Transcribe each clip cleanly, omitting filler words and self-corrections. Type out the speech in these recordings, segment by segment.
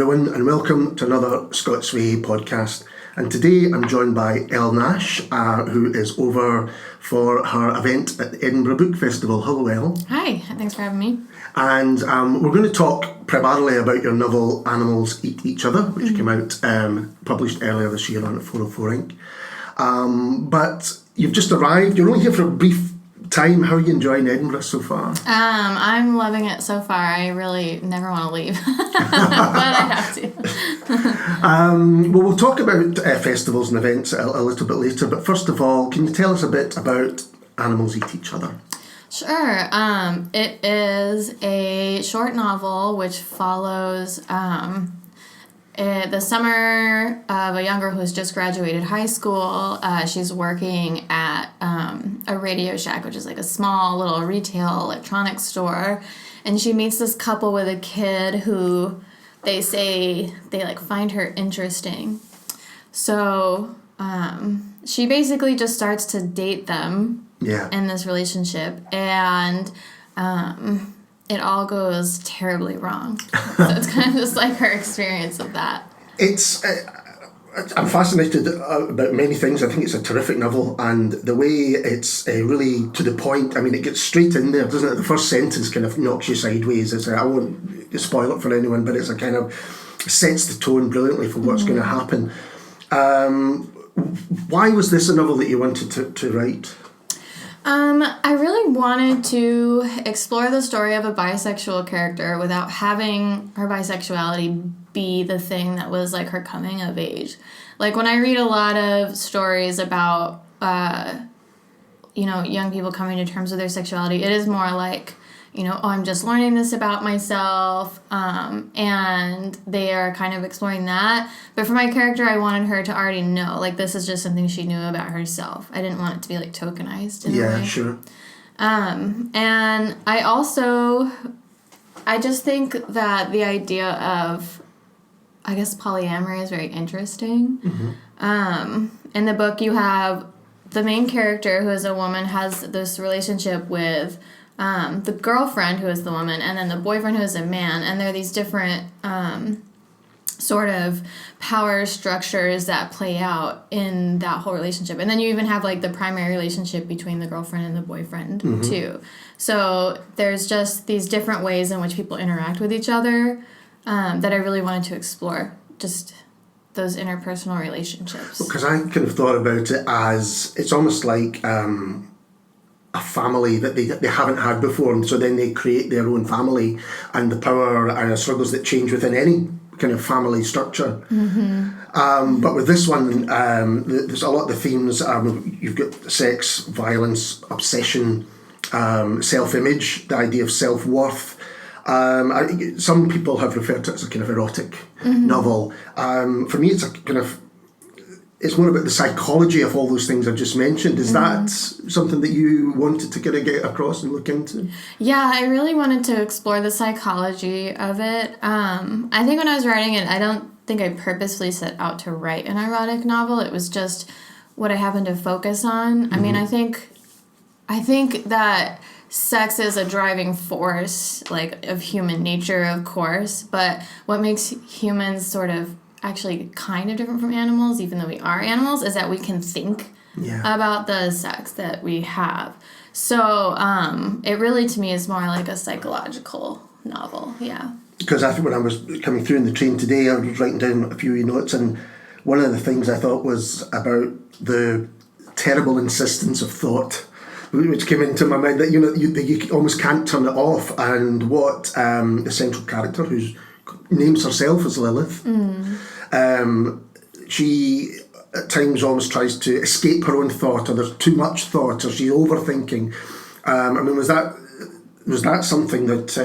everyone, and welcome to another Scots Whay podcast. And today I'm joined by Elle Nash, who is over for her event at the Edinburgh Book Festival. Hello, Elle. Hi, thanks for having me. And we're going to talk primarily about your novel Animals Eat Each Other, which came out, published earlier this year on at 404 Inc. But you've just arrived. You're only here for a brief time. How are you enjoying Edinburgh so far? I'm loving it so far. I really never want to leave, but I have to. Well, we'll talk about festivals and events a little bit later, but first of all, can you tell us a bit about Animals Eat Each Other? Sure. It is a short novel which follows the summer of a young girl who's just graduated high school. She's working at a Radio Shack, which is like a small little retail electronics store, and she meets this couple with a kid who they say they like find her interesting. So she basically just starts to date them in this relationship, and it all goes terribly wrong. So it's kind of just like her experience of that. It's I'm fascinated about many things. I think it's a terrific novel, and the way it's really to the point. I mean, it gets straight in there, doesn't it? The first sentence kind of knocks you sideways. I won't spoil it for anyone, but it's a kind of sets the tone brilliantly for what's going to happen. Why was this a novel that you wanted to write? I really wanted to explore the story of a bisexual character without having her bisexuality be the thing that was like her coming of age. Like when I read a lot of stories about, young people coming to terms with their sexuality, it is more like, I'm just learning this about myself, and they are kind of exploring that. But for my character, I wanted her to already know, like, this is just something she knew about herself. I didn't want it to be, like, tokenized in a way. Yeah, sure. And I just think that the idea of, I guess, polyamory is very interesting. Mm-hmm. In the book, you have the main character, who is a woman, has this relationship with the girlfriend, who is the woman, and then the boyfriend, who is a man, and there are these different sort of power structures that play out in that whole relationship. And then you even have, like, the primary relationship between the girlfriend and the boyfriend, too. So there's just these different ways in which people interact with each other that I really wanted to explore, just those interpersonal relationships. Because I kind of thought about it as, it's almost like a family that they haven't had before, and so then they create their own family, and the power and the struggles that change within any kind of family structure. Mm-hmm. But with this one, there's a lot of the themes. You've got sex, violence, obsession, self-image, the idea of self-worth. Some people have referred to it as a kind of erotic novel. For me, it's a kind of, it's more about the psychology of all those things I've just mentioned. Is that something that you wanted to kind of get across and look into? Yeah, I really wanted to explore the psychology of it. I think when I was writing it, I don't think I purposefully set out to write an erotic novel. It was just what I happened to focus on. Mm-hmm. I mean, I think that sex is a driving force, like, of human nature, of course, but what makes humans sort of actually kind of different from animals, even though we are animals, is that we can think about the sex that we have. So it really, to me, is more like a psychological novel, Because I think when I was coming through in the train today, I was writing down a few notes, and one of the things I thought was about the terrible insistence of thought, which came into my mind, that you almost can't turn it off, and what the central character, who names herself as Lilith, she at times almost tries to escape her own thought, or there's too much thought, or she's overthinking. I mean, was that something that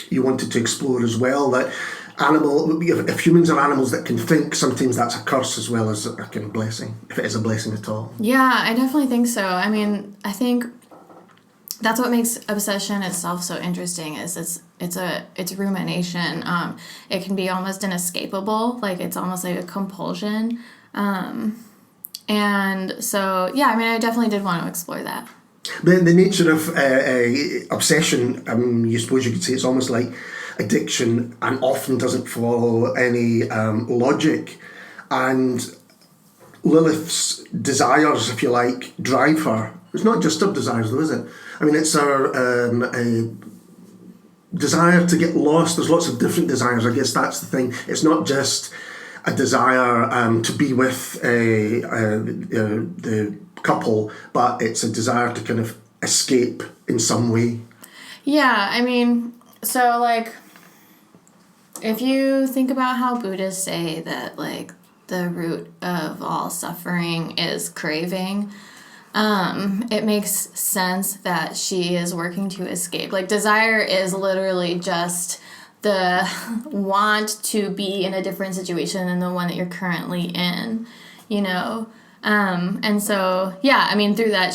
you wanted to explore as well? That if humans are animals that can think, sometimes that's a curse as well as a kind of blessing, if it is a blessing at all. Yeah, I definitely think so. I mean, I think that's what makes obsession itself so interesting. Is it's rumination. It can be almost inescapable. Like, it's almost like a compulsion. And so, yeah, I mean, I definitely did want to explore that. The nature of obsession, you suppose you could say it's almost like addiction and often doesn't follow any logic. And Lilith's desires, if you like, drive her. It's not just her desires, though, is it? I mean, it's her a desire to get lost. There's lots of different desires. I guess that's the thing. It's not just a desire to be with the couple, but it's a desire to kind of escape in some way. Yeah, I mean, so, like, if you think about how Buddhists say that, like, the root of all suffering is craving, it makes sense that she is working to escape. Like, desire is literally just the want to be in a different situation than the one that you're currently in, you know? And so, yeah, I mean, through that,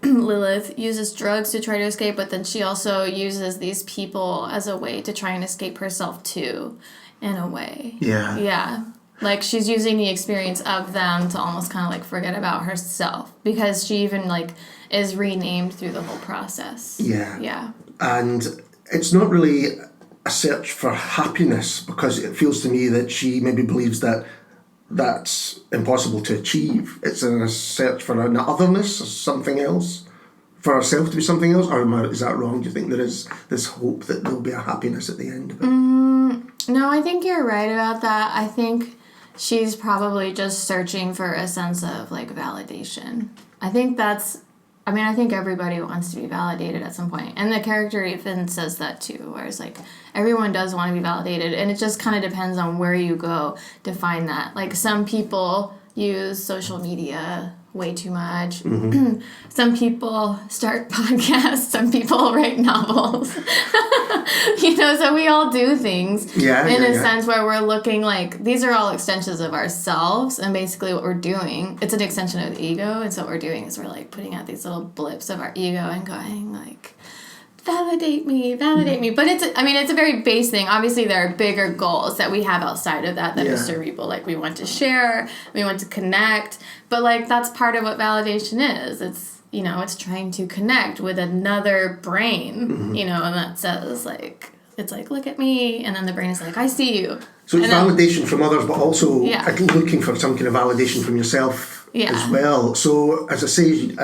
Lilith uses drugs to try to escape, but then she also uses these people as a way to try and escape herself too, in a way. Yeah. Yeah. Like, she's using the experience of them to almost kind of, like, forget about herself. Because she even, like, is renamed through the whole process. Yeah. Yeah. And it's not really a search for happiness, because it feels to me that she maybe believes that that's impossible to achieve. It's a search for an otherness or something else. For herself to be something else? Or is that wrong? Do you think there is this hope that there'll be a happiness at the end of it? No, I think you're right about that. I think she's probably just searching for a sense of, like, validation. I think everybody wants to be validated at some point. And the character even says that too, where it's like, everyone does want to be validated. And it just kind of depends on where you go to find that. Like, some people use social media way too much. Mm-hmm. Some people start podcasts. Some people write novels. You know, so we all do things in a sense where we're looking like, these are all extensions of ourselves, and basically what we're doing, it's an extension of the ego, and so what we're doing is we're, like, putting out these little blips of our ego and going, like, validate me. But it's a very base thing. Obviously, there are bigger goals that we have outside of that are cerebral. Like, we want to share, we want to connect, but, like, that's part of what validation is. It's, you know, it's trying to connect with another brain, you know, and that says, like, it's like, look at me, and then the brain is like, I see you. So it's validation from others, but also looking for some kind of validation from yourself as well. So, as I say,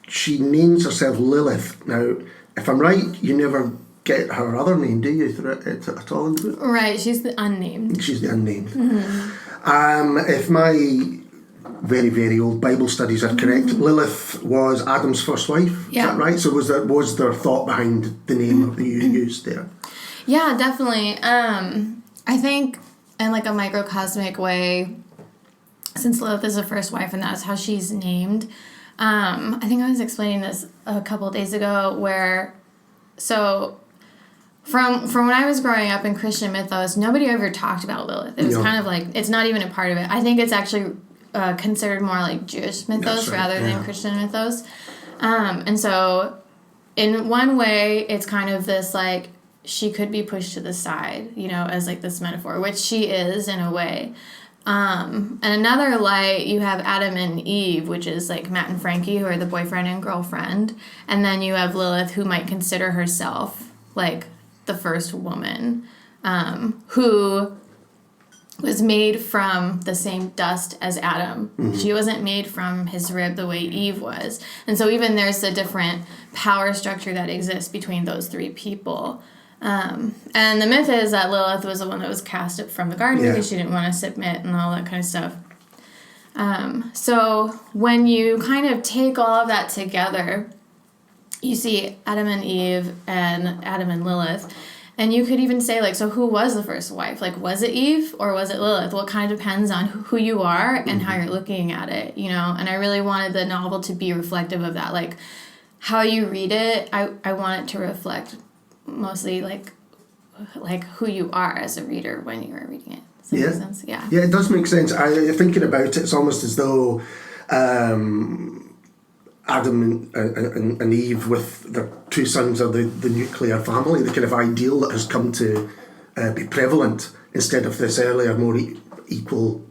she names herself Lilith. Now, if I'm right, you never get her other name, do you, at all in the book? Right, she's the unnamed. She's the unnamed. Mm-hmm. If my very, very old Bible studies are correct, Lilith was Adam's first wife. Is that right? So was there thought behind the name that you used there? Yeah, definitely. I think in, like, a microcosmic way, since Lilith is the first wife and that's how she's named, I think I was explaining this a couple of days ago so from when I was growing up in Christian mythos, nobody ever talked about Lilith. It was kind of like, it's not even a part of it. I think it's actually considered more like Jewish mythos rather than Christian mythos. And so in one way, it's kind of this, like, she could be pushed to the side, you know, as, like, this metaphor, which she is in a way. And another light, you have Adam and Eve, which is, like, Matt and Frankie, who are the boyfriend and girlfriend. And then you have Lilith, who might consider herself, like, the first woman, who was made from the same dust as Adam. Mm-hmm. She wasn't made from his rib the way Eve was. And so even there's a different power structure that exists between those three people. And the myth is that Lilith was the one that was cast up from the garden because she didn't want to submit and all that kind of stuff. So when you kind of take all of that together, you see Adam and Eve and Adam and Lilith. And you could even say, like, so who was the first wife? Like, was it Eve or was it Lilith? Well, it kind of depends on who you are and how you're looking at it, you know? And I really wanted the novel to be reflective of that. Like, how you read it, I want it to reflect mostly, like who you are as a reader when you are reading it. Does that make sense? Yeah. Yeah, it does make sense. Thinking about it, it's almost as though Adam and Eve with their two sons are the nuclear family, the kind of ideal that has come to be prevalent instead of this earlier, more equal,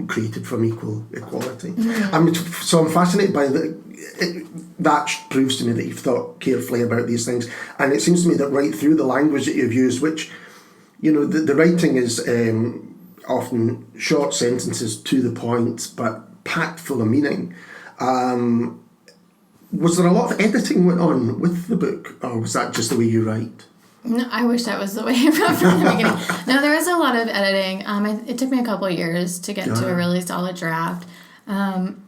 created from equal equality. I'm fascinated by that proves to me that you've thought carefully about these things, and it seems to me that right through the language that you've used, which, the writing is often short sentences to the point, but packed full of meaning. Was there a lot of editing went on with the book, or was that just the way you write? No, I wish that was the way from the beginning. No, there is a lot of editing. It took me a couple of years to get to a really solid draft. And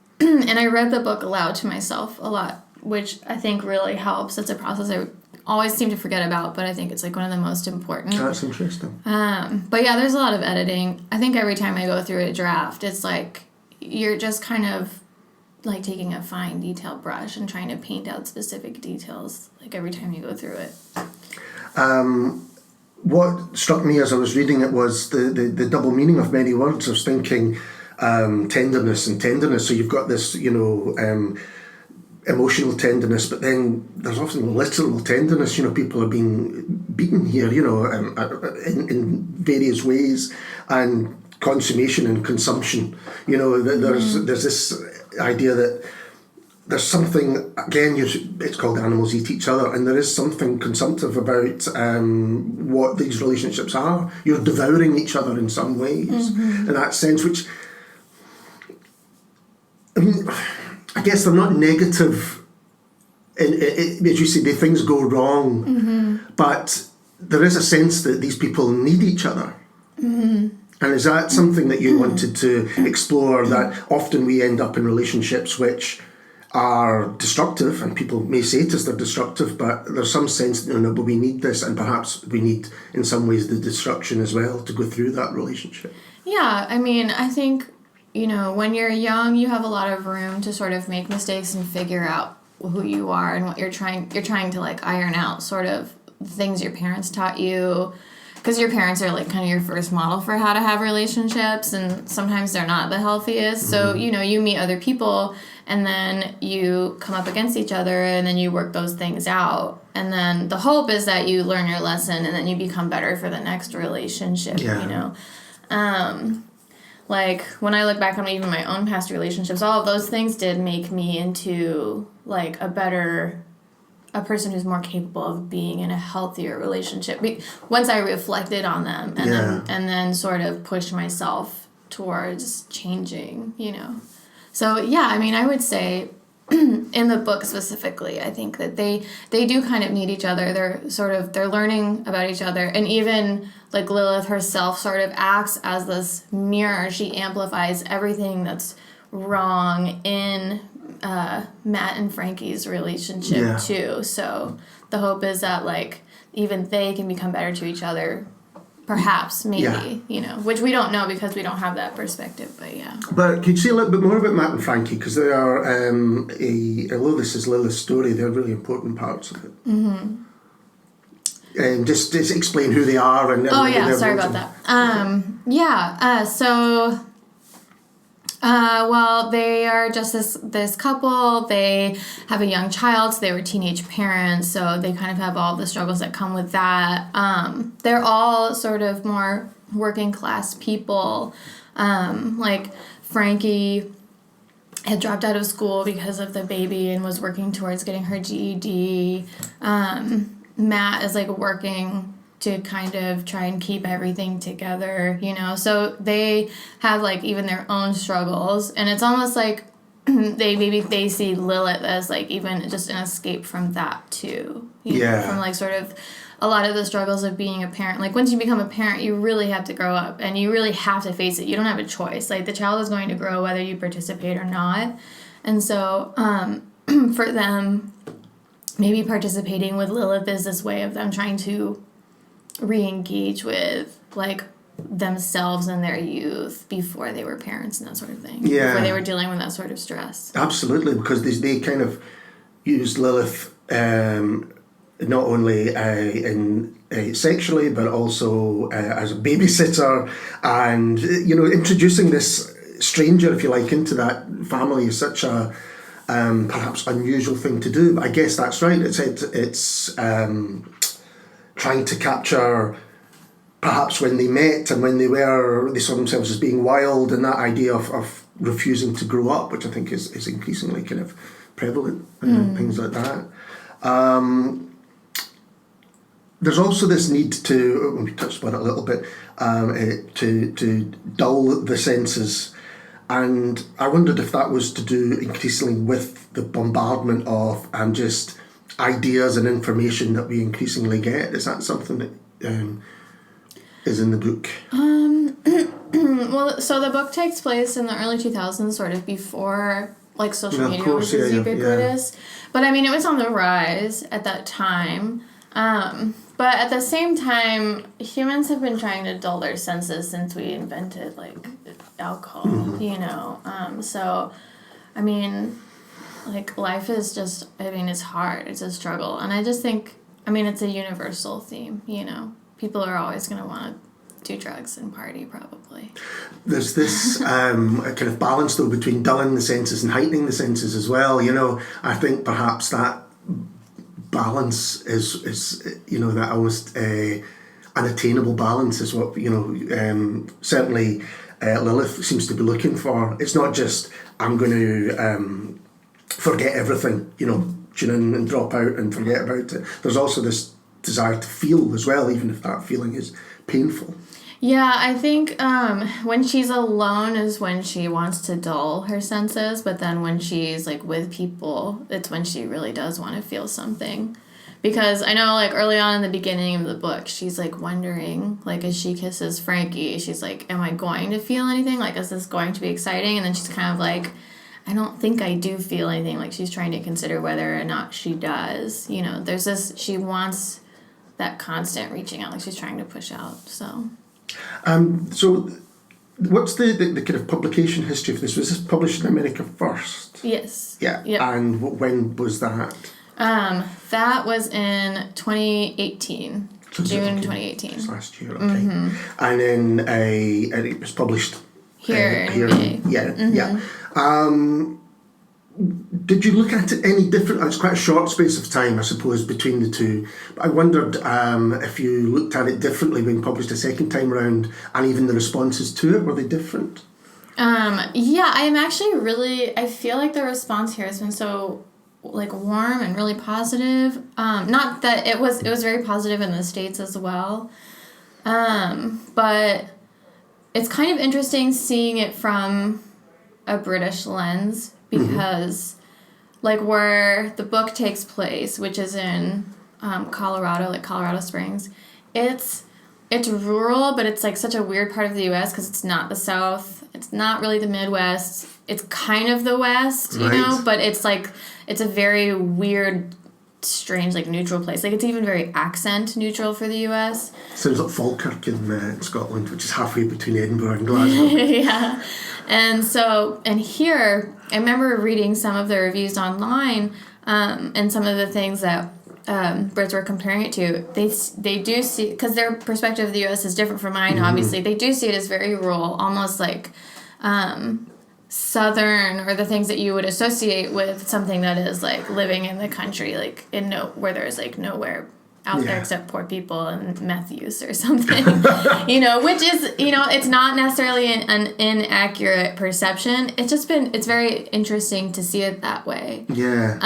I read the book aloud to myself a lot, which I think really helps. It's a process I always seem to forget about, but I think it's like one of the most important. That's interesting. But yeah, there's a lot of editing. I think every time I go through a draft, it's like you're just kind of like taking a fine detailed brush and trying to paint out specific details like every time you go through it. What struck me as I was reading it was the double meaning of many words. I was thinking tenderness and tenderness. So you've got this, emotional tenderness, but then there's often literal tenderness. People are being beaten here, in various ways, and consummation and consumption. There's this idea that there's something, again, it's called animals eat each other, and there is something consumptive about what these relationships are. You're devouring each other in some ways, in that sense, which, I guess they're not negative, as you say, things go wrong, but there is a sense that these people need each other. And is that something that you wanted to explore, that often we end up in relationships which are destructive, and people may say to us they're destructive, but there's some sense that, but we need this, and perhaps we need, in some ways, the destruction as well to go through that relationship? Yeah, I think, when you're young, you have a lot of room to sort of make mistakes and figure out who you are and what you're trying to like iron out sort of things your parents taught you. Because your parents are like kind of your first model for how to have relationships, and sometimes they're not the healthiest. So, you meet other people, and then you come up against each other, and then you work those things out. And then the hope is that you learn your lesson, and then you become better for the next relationship, Like, when I look back on even my own past relationships, all of those things did make me into, like, a person who's more capable of being in a healthier relationship. Once I reflected on them and then sort of pushed myself towards changing, So, yeah, I would say in the book specifically, I think that they do kind of need each other. They're learning about each other. And even, like, Lilith herself sort of acts as this mirror. She amplifies everything that's wrong in Matt and Frankie's relationship too. So the hope is that, like, even they can become better to each other, perhaps, maybe, which we don't know because we don't have that perspective, but yeah. But could you say a little bit more about Matt and Frankie? Because they are, although this is Lilith's story, they're really important parts of it. And just explain who they are. And sorry about that. Well, they are just this couple. They have a young child, so they were teenage parents, so they kind of have all the struggles that come with that. They're all sort of more working class people. Like, Frankie had dropped out of school because of the baby and was working towards getting her GED. Matt is, like, working to kind of try and keep everything together, So they have, like, even their own struggles. And it's almost like they see Lilith as, like, even just an escape from that, too. From, like, sort of a lot of the struggles of being a parent. Like, once you become a parent, you really have to grow up. And you really have to face it. You don't have a choice. Like, the child is going to grow whether you participate or not. And so for them, maybe participating with Lilith is this way of them trying to re-engage with, like, themselves and their youth before they were parents and that sort of thing. Before they were dealing with that sort of stress. Absolutely, because they kind of used Lilith not only sexually, but also as a babysitter, and introducing this stranger, if you like, into that family is such a perhaps unusual thing to do. But I guess that's right. It's trying to capture perhaps when they met and when they saw themselves as being wild, and that idea of refusing to grow up, which I think is increasingly kind of prevalent, things like that. There's also this need to, we touched on it a little bit, to dull the senses. And I wondered if that was to do increasingly with the bombardment of just ideas and information that we increasingly get. Is that something that is in the book? Well, so the book takes place in the early 2000s, sort of before like social media was as ubiquitous. But I mean, it was on the rise at that time. But at the same time, humans have been trying to dull their senses since we invented like alcohol, you know. So, I mean, like life is just, I mean, it's hard. It's a struggle. And I just think, I mean, it's a universal theme, you know. People are always going to want to do drugs and party, probably. There's this kind of balance, though, between dulling the senses and heightening the senses as well. You know, I think perhaps that balance is you know, that almost unattainable balance is what, you know, certainly Lilith seems to be looking for. It's not just, I'm going to forget everything, you know, tune in and drop out and forget about it. There's also this desire to feel as well, even if that feeling is painful. Yeah, I think when she's alone is when she wants to dull her senses, but then when she's like with people, it's when she really does want to feel something. Because I know like early on in the beginning of the book, she's like wondering, like as she kisses Frankie, she's like, am I going to feel anything? Like, is this going to be exciting? And then she's kind of like, I don't think I do feel anything. Like she's trying to consider whether or not she does. You know, there's this, she wants that constant reaching out, like she's trying to push out, so... So what's the kind of publication history of this? Was this published in America first? Yes. Yeah. Yep. And when was that? That was in 2018. So June 2018. Just last year, okay. And then it was published here in May. Yeah. Did you look at it any different? It's quite a short space of time, I suppose, between the two. But I wondered if you looked at it differently when published a second time around, and even the responses to it, were they different? Yeah, I am actually really, I feel like the response here has been so like warm and really positive. Not that it was very positive in the States as well. But it's kind of interesting seeing it from a British lens, because like where the book takes place, which is in Colorado, like Colorado Springs, it's rural, but it's like such a weird part of the U.S. because it's not the South, it's not really the Midwest, it's kind of the West, you know, but it's like, it's a very weird, strange, like neutral place. Like it's even very accent neutral for the U.S. Sounds like Falkirk in Scotland, which is halfway between Edinburgh and Glasgow. Yeah. And so, and here, I remember reading some of the reviews online, and some of the things that Brits were comparing it to. They do see, because their perspective of the U.S. is different from mine, obviously. They do see it as very rural, almost like Southern, or the things that you would associate with something that is like living in the country, like where there's like nowhere out there except poor people and meth use or something, you know, which is, you know, it's not necessarily an inaccurate perception. It's very interesting to see it that way. Yeah.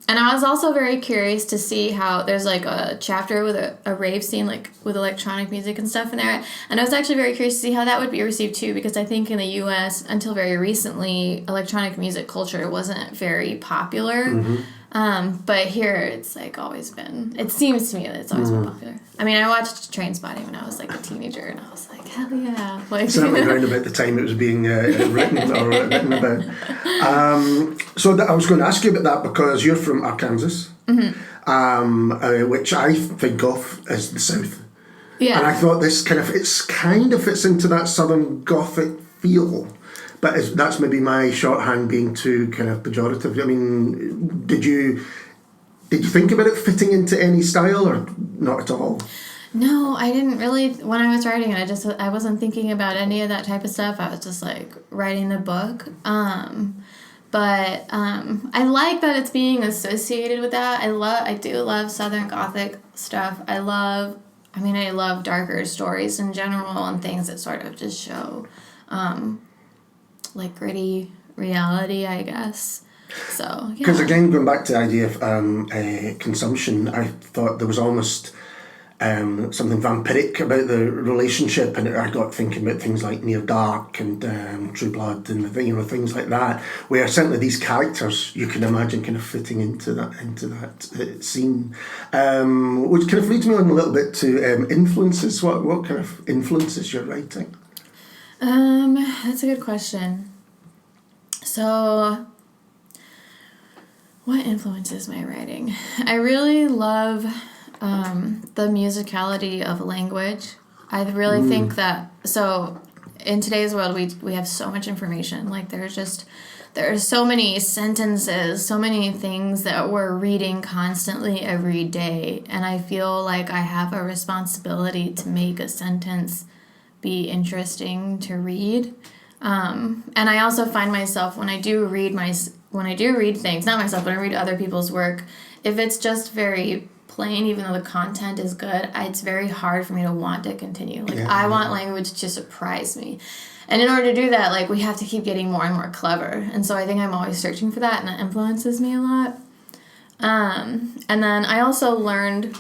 And I was also very curious to see how there's like a chapter with a rave scene, like with electronic music and stuff in there. And I was actually very curious to see how that would be received too, because I think in the U.S. until very recently, electronic music culture wasn't very popular. But here it's like always been, it seems to me that it's always been popular. I mean, I watched Trainspotting when I was like a teenager, and I was like, hell yeah. Like, certainly around about the time it was being written about. So I was going to ask you about that because you're from Arkansas, which I think of as the South. Yeah. And I thought this kind of fits into that Southern Gothic feel. But that's maybe my shorthand being too kind of pejorative. I mean, did you think about it fitting into any style or not at all? No, I didn't really. When I was writing it, I wasn't thinking about any of that type of stuff. I was just like writing the book. But I like that it's being associated with that. I do love Southern Gothic stuff. I I mean, I love darker stories in general and things that sort of just show, like, gritty reality, I guess. So, yeah. Because again, going back to the idea of consumption, I thought there was almost something vampiric about the relationship, and I got thinking about things like Near Dark and True Blood and things like that, where certainly these characters you can imagine kind of fitting into that scene, which kind of leads me on a little bit to influences. What kind of influences your writing? That's a good question. So, what influences my writing? I really love the musicality of language. I really think that, so in today's world, we have so much information. Like, there are so many sentences, so many things that we're reading constantly every day. And I feel like I have a responsibility to make a sentence be interesting to read. And I also find myself when I do read things, not myself, when I read other people's work, if it's just very plain, even though the content is good, it's very hard for me to want to continue. Like, I want language to surprise me. And in order to do that, like, we have to keep getting more and more clever. And so I think I'm always searching for that, and that influences me a lot. And then I also learned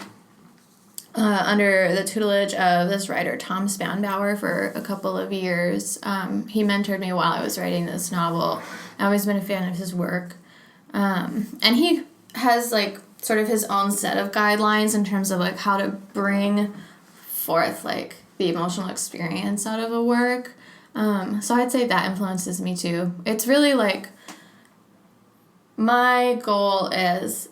under the tutelage of this writer, Tom Spanbauer, for a couple of years. He mentored me while I was writing this novel. I've always been a fan of his work. And he has, like, sort of his own set of guidelines in terms of, like, how to bring forth, like, the emotional experience out of a work. So I'd say that influences me, too. It's really, like, my goal is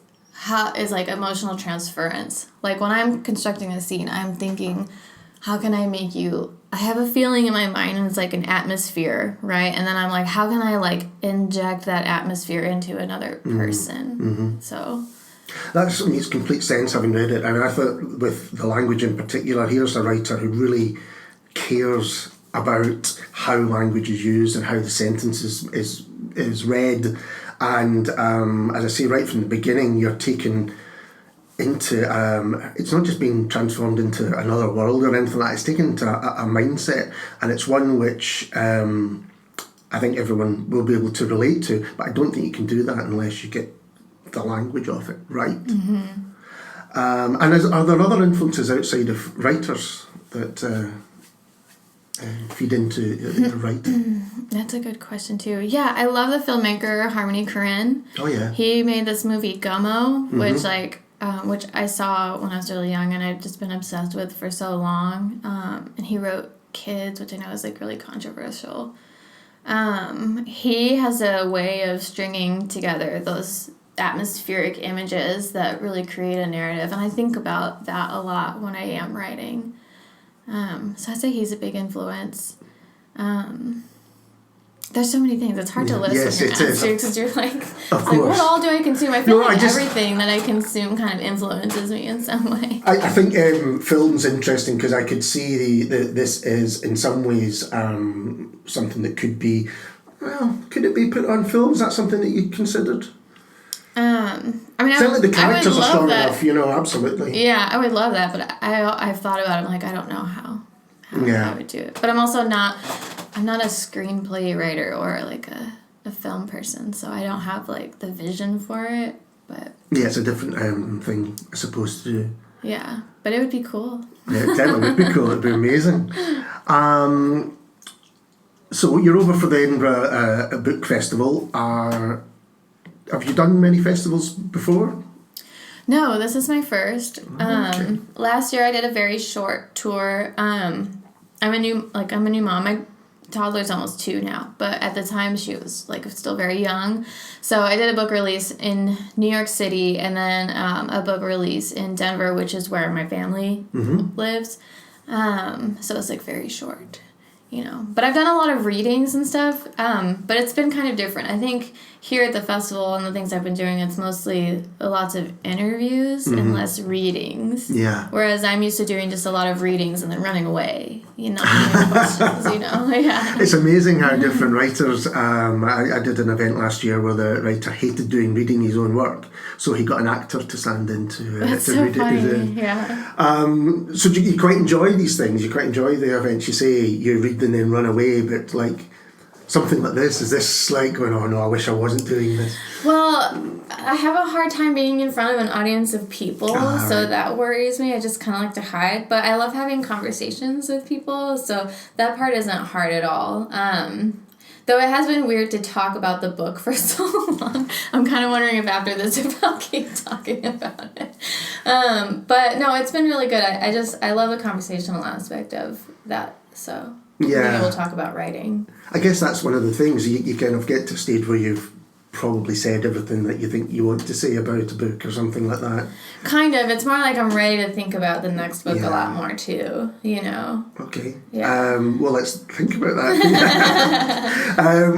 like emotional transference. Like, when I'm constructing a scene, I'm thinking, how can I make you... I have a feeling in my mind, and it's like an atmosphere, right? And then I'm like, how can I, like, inject that atmosphere into another person? Mm-hmm. So... That makes complete sense, having read it. And I thought, with the language in particular, here's a writer who really cares about how language is used and how the sentence is read. And as I say, right from the beginning, you're taken into... it's not just being transformed into another world or anything like that. It's taken into a mindset. And it's one which I think everyone will be able to relate to. But I don't think you can do that unless you get the language of it right. Mm-hmm. And are there other influences outside of writers that feed into the writing? That's a good question too. Yeah, I love the filmmaker Harmony Korine. Oh yeah. He made this movie Gummo, which I saw when I was really young, and I've just been obsessed with for so long. And he wrote Kids, which I know is, like, really controversial. He has a way of stringing together those atmospheric images that really create a narrative, and I think about that a lot when I am writing. So I'd say he's a big influence. There's so many things. It's hard to list when you're asked because you're like, what all do I consume? I feel everything that I consume kind of influences me in some way. I think film's interesting because I could see this is in some ways something that could be, could it be put on film? Is that something that you considered? I mean, certainly the characters are strong enough, absolutely. Yeah, I would love that, but I've thought about it. I'm like, I don't know how I would do it. But I'm also not a screenplay writer or, like, a film person, so I don't have, like, the vision for it. But yeah, it's a different thing, I suppose, to do. Yeah, but it would be cool. Yeah, it definitely would be cool. It'd be amazing. So you're over for the Edinburgh Book Festival. Have you done many festivals before? No, this is my first. Okay. Last year I did a very short tour. I'm a new mom. My toddler's almost 2 now, but at the time she was, like, still very young. So I did a book release in New York City, and then a book release in Denver, which is where my family lives. So it's, like, very short, But I've done a lot of readings and stuff, but it's been kind of different. I think here at the festival and the things I've been doing, it's mostly lots of interviews and less readings. Yeah. Whereas I'm used to doing just a lot of readings and then running away, questions, Yeah. It's amazing how different writers. I did an event last year where the writer hated reading his own work, so he got an actor to stand in That's to so read funny. it. Yeah. So do you quite enjoy these things? You quite enjoy the events. You say you read them and then run away, but like something like this, is this like going, oh no, I wish I wasn't doing this? Well, I have a hard time being in front of an audience of people, so right. that worries me. I just kind of like to hide, but I love having conversations with people, so that part isn't hard at all. Though it has been weird to talk about the book for so long. I'm kind of wondering if after this if I'll keep talking about it. But no, it's been really good. I love the conversational aspect of that, so being able to talk about writing. I guess that's one of the things. You kind of get to a stage where you've probably said everything that you think you want to say about a book or something like that. Kind of. It's more like I'm ready to think about the next book a lot more too, you know. Okay. Yeah. Well, let's think about that.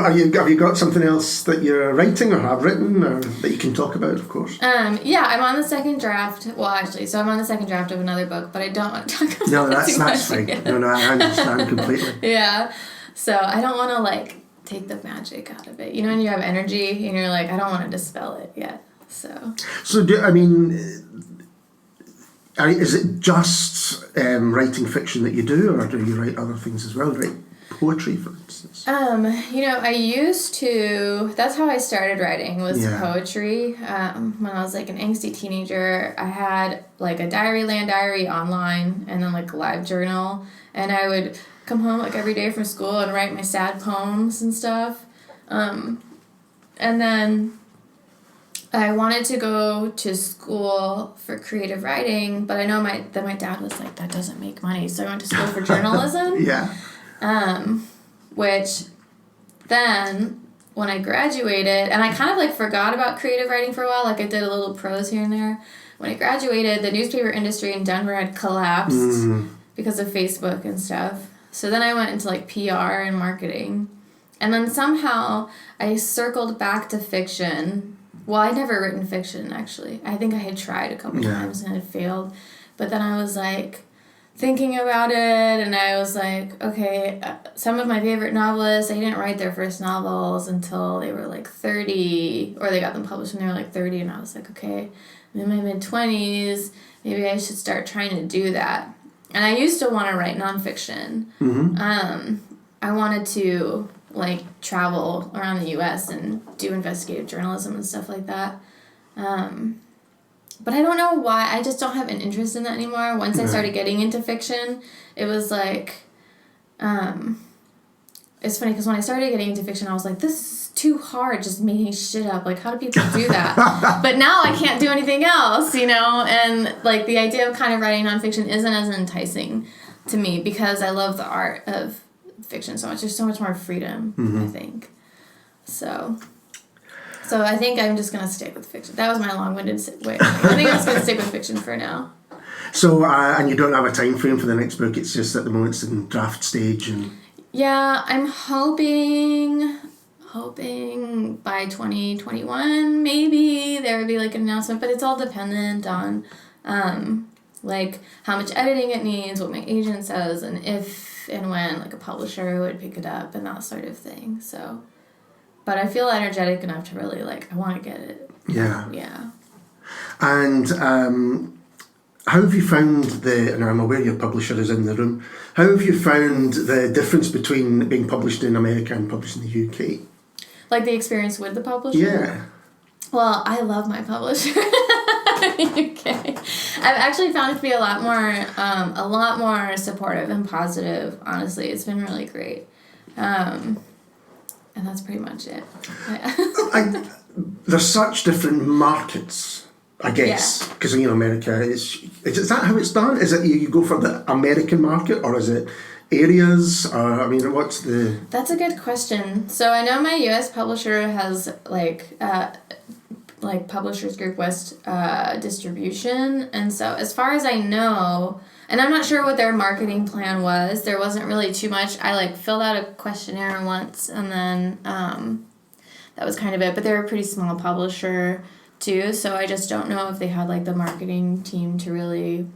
Have you got something else that you're writing or have written or that you can talk about, of course? Yeah, I'm on the second draft. Well, actually, so I'm on the second draft of another book, but I don't want to talk about No, it that's too much fine. yet. No, I understand completely. Yeah. So I don't want to like take the magic out of it. You know, when you have energy and you're like, I don't want to dispel it yet. So is it just writing fiction that you do, or do you write other things as well? Write poetry, for instance? I used to. That's how I started writing, was poetry. When I was like an angsty teenager, I had like a Diaryland diary online and then like a live journal, and I would come home like every day from school and write my sad poems and stuff. And then I wanted to go to school for creative writing, but I know my dad was like, that doesn't make money. So I went to school for journalism. Which then when I graduated, and I kind of like forgot about creative writing for a while, like I did a little prose here and there. When I graduated, the newspaper industry in Denver had collapsed because of Facebook and stuff. So then I went into like PR and marketing. And then somehow I circled back to fiction. Well, I'd never written fiction, actually. I think I had tried a couple times and had failed. But then I was like thinking about it, and I was like, okay, some of my favorite novelists, they didn't write their first novels until they were like 30, or they got them published when they were like 30, and I was like, okay, I'm in my mid-20s, maybe I should start trying to do that. And I used to want to write nonfiction. I wanted to like travel around the U.S. and do investigative journalism and stuff like that. But I don't know why. I just don't have an interest in that anymore. Once I started getting into fiction, it was like, it's funny because when I started getting into fiction, I was like, this is too hard just making shit up. Like, how do people do that? But now I can't do anything else, you know? And like the idea of kind of writing nonfiction isn't as enticing to me because I love the art of fiction so much. There's so much more freedom, I think. So I think I'm just going to stick with fiction. That was my long-winded way. I think I'm just going to stick with fiction for now. So, and you don't have a time frame for the next book, it's just at the moment it's in draft stage and... Yeah, I'm hoping by 2021, maybe there would be like an announcement, but it's all dependent on like how much editing it needs, what my agent says, and if and when like a publisher would pick it up and that sort of thing. So, but I feel energetic enough to really like, I want to get it. Yeah. Yeah. And how have you found and I'm aware your publisher is in the room, how have you found the difference between being published in America and published in the UK? Like the experience with the publisher? Yeah. Well, I love my publisher in the UK. I've actually found it to be a lot more supportive and positive, honestly. It's been really great. And that's pretty much it. There's such different markets, I guess, because America is that how it's done? Is it you go for the American market, or is it areas? Or what's the? That's a good question. So I know my U.S. publisher has like Publishers Group West distribution, and so as far as I know. And I'm not sure what their marketing plan was. There wasn't really too much. I filled out a questionnaire once, and then that was kind of it. But they're a pretty small publisher too, so I just don't know if they had the marketing team to really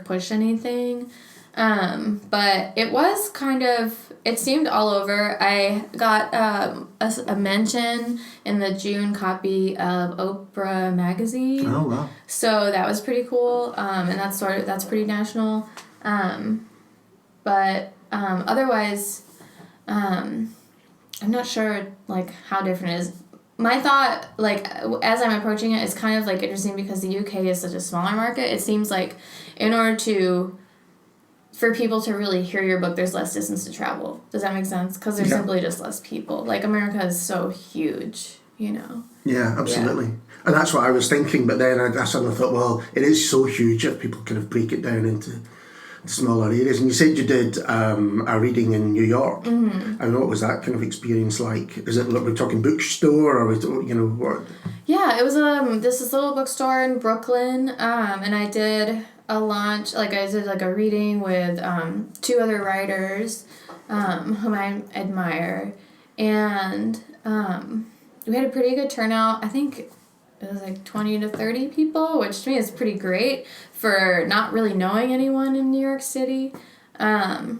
push anything. But it was kind of, it seemed all over. I got a mention in the June copy of Oprah magazine. Oh, wow. So that was pretty cool. And that's pretty national. But otherwise, I'm not sure like how different it is. My thought, like, as I'm approaching it, is kind of like interesting because the UK is such a smaller market. It seems like in order for people to really hear your book, there's less distance to travel. Does that make sense? Because there's simply just less people. Like, America is so huge, you know? Yeah, absolutely. Yeah. And that's what I was thinking, but then I suddenly thought, well, it is so huge that people kind of break it down into smaller areas. And you said you did a reading in New York. Mm-hmm. And what was that kind of experience like? Is it like we're talking bookstore or, you know, what? Yeah, it was this little bookstore in Brooklyn, and I did a launch, like I did like a reading with 2 other writers whom I admire, and we had a pretty good turnout. I think it was like 20 to 30 people, which to me is pretty great for not really knowing anyone in New York City, and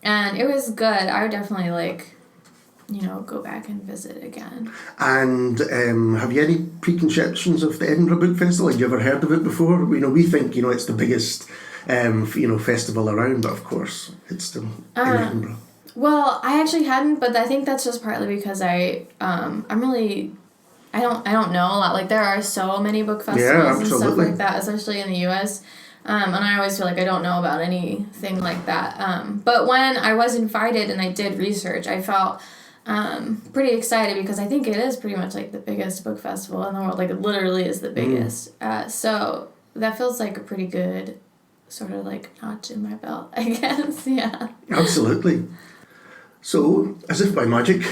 it was good. I would definitely like, you know, go back and visit again. And have you any preconceptions of the Edinburgh Book Festival? Had you ever heard of it before? You know, we think, you know, it's the biggest, you know, festival around, but of course it's still in Edinburgh. Well, I actually hadn't, but I think that's just partly because I don't know a lot. Like, there are so many book festivals and stuff like that, especially in the U.S., and I always feel like I don't know about anything like that. But when I was invited and I did research, I felt pretty excited because I think it is pretty much like the biggest book festival in the world. Like, it literally is the biggest. So that feels like a pretty good sort of like notch in my belt, I guess. Yeah. Absolutely. So, as if by magic,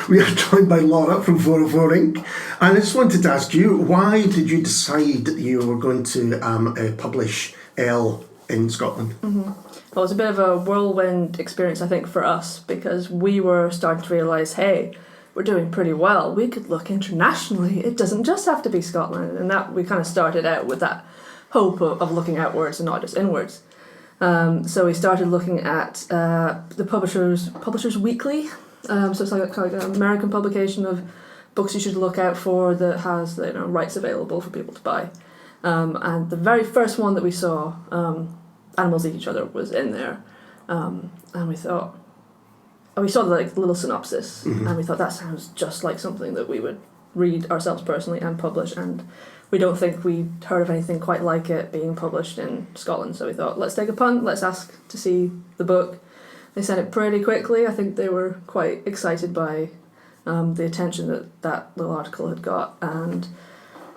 we are joined by Laura from 404 Inc. And I just wanted to ask you, why did you decide that you were going to publish Elle in Scotland? Mm-hmm. Well, it was a bit of a whirlwind experience, I think, for us, because we were starting to realise, hey, we're doing pretty well. We could look internationally. It doesn't just have to be Scotland. And that we kind of started out with that hope of looking outwards and not just inwards. So we started looking at the Publishers Weekly. So it's like an American publication of books you should look out for that has rights available for people to buy. And the very first one that we saw, Animals Eat Each Other, was in there. And we thought, we saw the little synopsis, mm-hmm. and we thought that sounds just like something that we would read ourselves personally and publish, and we don't think we'd heard of anything quite like it being published in Scotland. So we thought, let's take a punt, let's ask to see the book. They sent it pretty quickly. I think they were quite excited by the attention that little article had got. And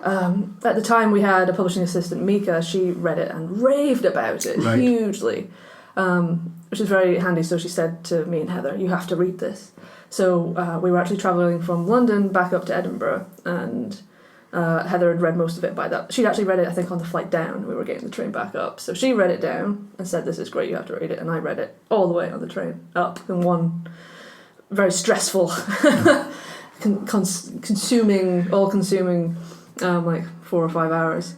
at the time we had a publishing assistant, Mika. She read it and raved about it hugely, which is very handy. So she said to me and Heather, you have to read this. So we were actually travelling from London back up to Edinburgh, and Heather had read most of it by that. She'd actually read it, I think, on the flight down. We were getting the train back up. So she read it down and said, this is great, you have to read it. And I read it all the way on the train up in one very stressful, all-consuming, like 4 or 5 hours.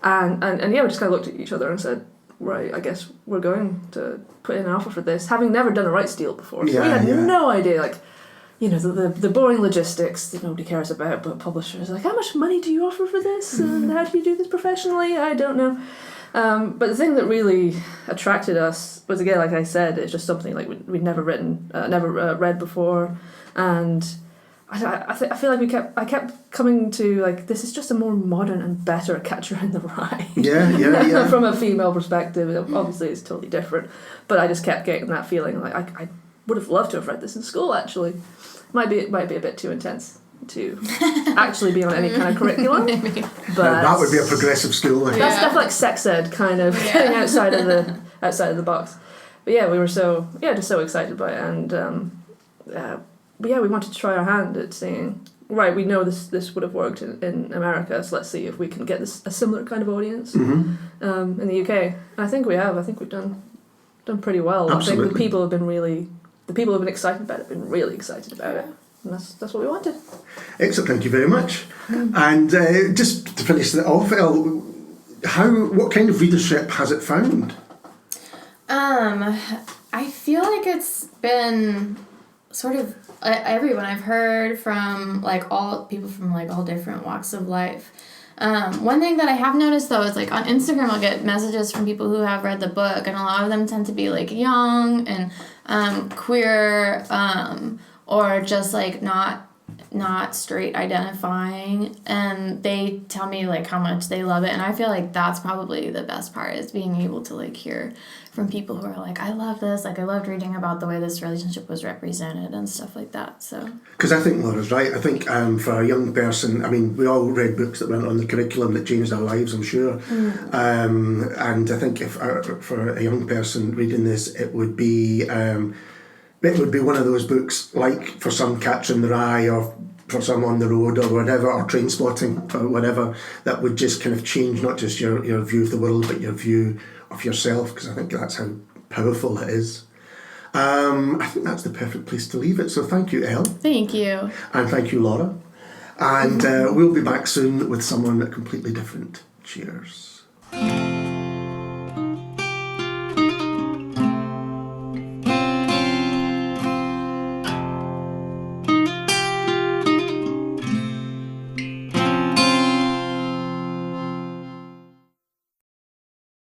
And yeah, we just kind of looked at each other and said, right, I guess we're going to put in an offer for this, having never done a rights deal before. So we had no idea, the boring logistics that nobody cares about, but publishers are like, how much money do you offer for this? And how do you do this professionally? I don't know. But the thing that really attracted us was, again, like I said, it's just something like we'd never read before. And I feel like I kept coming to, like, this is just a more modern and better Catcher in the Rye. Yeah. From a female perspective, obviously it's totally different, but I just kept getting that feeling like I would have loved to have read this in school. Actually, might be a bit too intense to actually be on any kind of curriculum. But that would be a progressive school. That's stuff like sex ed, kind of getting outside of the box. But yeah, we were just so excited by it, and but yeah, we wanted to try our hand at saying, right, we know this would have worked in America, so let's see if we can get a similar kind of audience in the UK. And I think we have. I think we've done pretty well. Absolutely. I think the people who've been excited about it have been really excited about it. And that's what we wanted. Excellent, thank you very much. And just to finish it off, Elle, what kind of readership has it found? I feel like it's been sort of everyone. I've heard from like all people from like all different walks of life. One thing that I have noticed though is like on Instagram I'll get messages from people who have read the book, and a lot of them tend to be like young and queer, or just like not straight identifying, and they tell me like how much they love it, and I feel like that's probably the best part, is being able to like hear from people who are like, I love this, like I loved reading about the way this relationship was represented and stuff like that. So because I think Laura's right. I think for a young person, I mean, we all read books that went on the curriculum that changed our lives, I'm sure. And I think if for a young person reading this, it would be one of those books, like for some Catching the Rye, or for some On the Road, or whatever, or Train Spotting, or whatever, that would just kind of change not just your view of the world, but your view of yourself, because I think that's how powerful it is. I think that's the perfect place to leave it. So thank you, Elle. thank you. And thank you, Laura. And we'll be back soon with someone completely different. Cheers.